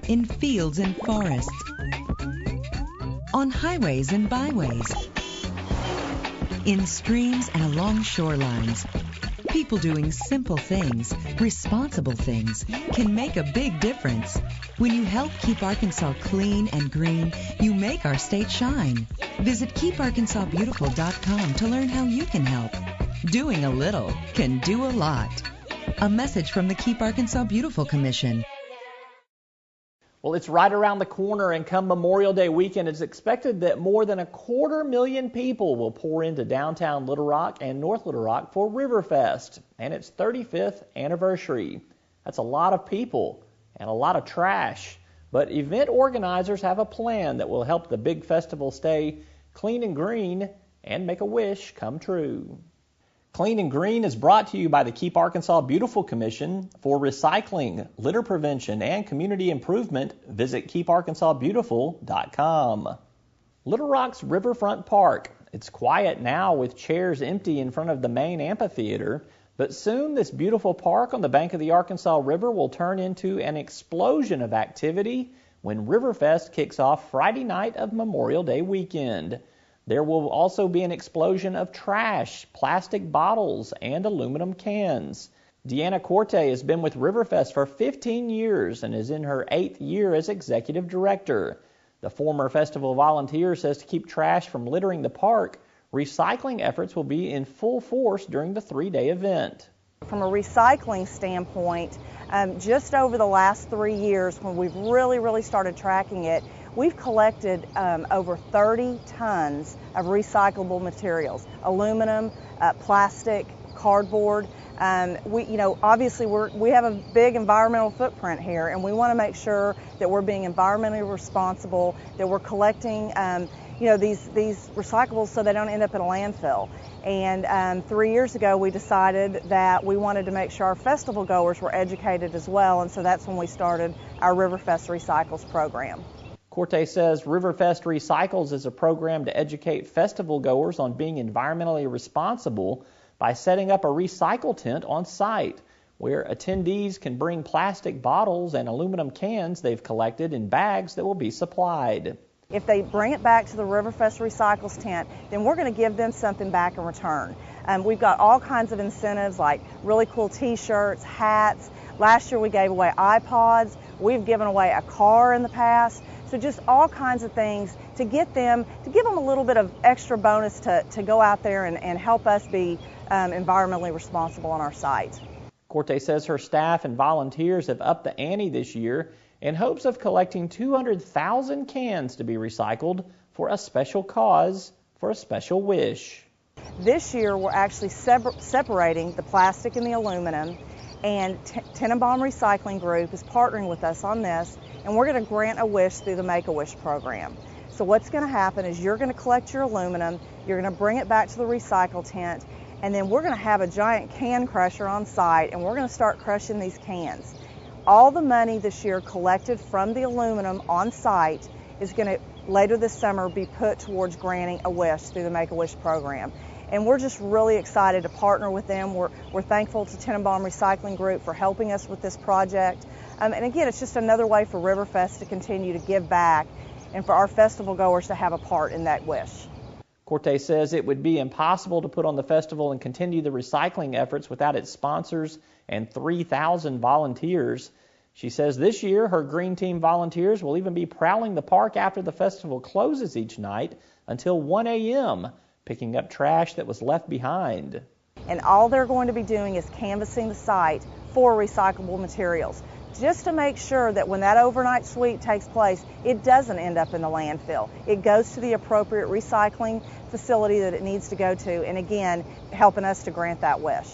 in fields and forests, on highways and byways, in streams and along shorelines. People doing simple things, responsible things, can make a big difference. When you help keep Arkansas clean and green, you make our state shine. Visit keeparkansasbeautiful.com to learn how you can help. Doing a little can do a lot. A message from the Keep Arkansas Beautiful Commission. Well, it's right around the corner, and come Memorial Day weekend, it's expected that more than 250,000 people will pour into downtown Little Rock and North Little Rock for Riverfest and its 35th anniversary. That's a lot of people and a lot of trash, but event organizers have a plan that will help the big festival stay clean and green and make a wish come true. Clean and Green is brought to you by the Keep Arkansas Beautiful Commission. For recycling, litter prevention, and community improvement, visit keeparkansasbeautiful.com. Little Rock's Riverfront Park. It's quiet now with chairs empty in front of the main amphitheater, but soon this beautiful park on the bank of the Arkansas River will turn into an explosion of activity when Riverfest kicks off Friday night of Memorial Day weekend. There will also be an explosion of trash, plastic bottles, and aluminum cans. Deanna Corte has been with Riverfest for 15 years and is in her 8th year as executive director. The former festival volunteer says to keep trash from littering the park, recycling efforts will be in full force during the 3-day event. From a recycling standpoint, just over the last 3 years when we've really started tracking it, we've collected over 30 tons of recyclable materials, aluminum, plastic, cardboard. Obviously we have a big environmental footprint here, and we want to make sure that we're being environmentally responsible, that we're collecting these recyclables so they don't end up in a landfill. And 3 years ago we decided that we wanted to make sure our festival goers were educated as well, and so that's when we started our Riverfest Recycles program. Corte says Riverfest Recycles is a program to educate festival goers on being environmentally responsible by setting up a recycle tent on site where attendees can bring plastic bottles and aluminum cans they've collected in bags that will be supplied. If they bring it back to the Riverfest Recycles tent, then we're going to give them something back in return. We've got all kinds of incentives like really cool t-shirts, hats. Last year we gave away iPods. We've given away a car in the past. So just all kinds of things to give them a little bit of extra bonus to go out there and help us be environmentally responsible on our site. Corte says her staff and volunteers have upped the ante this year in hopes of collecting 200,000 cans to be recycled for a special cause, for a special wish. This year we're actually separating the plastic and the aluminum, and Tenenbaum Recycling Group is partnering with us on this, and we're going to grant a wish through the Make-A-Wish program. So what's going to happen is you're going to collect your aluminum, you're going to bring it back to the recycle tent, and then we're going to have a giant can crusher on site, and we're going to start crushing these cans. All the money this year collected from the aluminum on site is going to, later this summer, be put towards granting a wish through the Make-A-Wish program. And we're just really excited to partner with them. We're thankful to Tenenbaum Recycling Group for helping us with this project. And again, it's just another way for Riverfest to continue to give back and for our festival goers to have a part in that wish. Corte says it would be impossible to put on the festival and continue the recycling efforts without its sponsors and 3,000 volunteers. She says this year her Green Team volunteers will even be prowling the park after the festival closes each night until 1 a.m., picking up trash that was left behind. And all they're going to be doing is canvassing the site for recyclable materials, just to make sure that when that overnight sweep takes place, it doesn't end up in the landfill. It goes to the appropriate recycling facility that it needs to go to, and again, helping us to grant that wish.